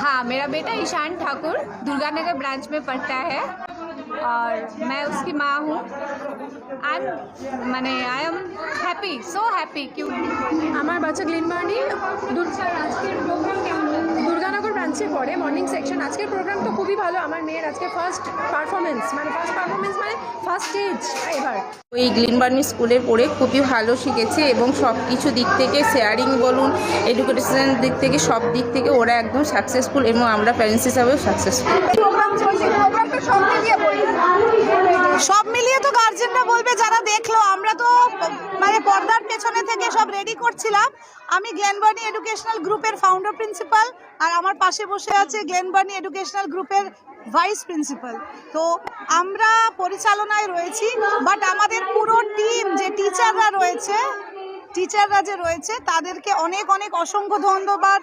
हाँ, मेरा बेटा ईशान ठाकुर दुर्गानगर ब्रांच में पढ़ता है और मैं उसकी माँ हूँ। I am happy, so happy. क्यों আমার বাচ্চা গ্লিনবার্নি আজকের প্রোগ্রাম কেমন? দুর্গানগর ব্রাঞ্চে পড়ে, মর্নিং সেকশন। আজকের প্রোগ্রাম তো খুবই ভালো। আমার মেয়ের আজকে ফার্স্ট পারফরমেন্স মানে ফার্স্ট স্টেজ এবার। এই গ্লিনবার্নি স্কুলে পড়ে খুবই ভালো শিখেছে এবং সব কিছু দিক থেকে শেয়ারিং বলুন, এডুকেশনের দিক থেকে সব দিক থেকে ওরা একদম সাকসেসফুল এবং আমরা প্যারেন্টস হিসাবেও সাকসেসফুল। সব মিলিয়ে তো গার্জেনরা বলবে যারা দেখলো, আমরা তো মানে পর্দার পেছনে থেকে সব রেডি করছিলাম। আমি গ্লেনবার্নি এডুকেশনাল গ্রুপের ফাউন্ডার প্রিন্সিপাল, আর আমার পাশে বসে আছে গ্লেনবার্নি এডুকেশনাল গ্রুপের ভাইস প্রিন্সিপাল। তো আমরা পরিচালনায় রয়েছি, বাট আমাদের পুরো টিম যে টিচাররা যে রয়েছে তাদেরকে অনেক অনেক অসংখ্য ধন্যবাদ।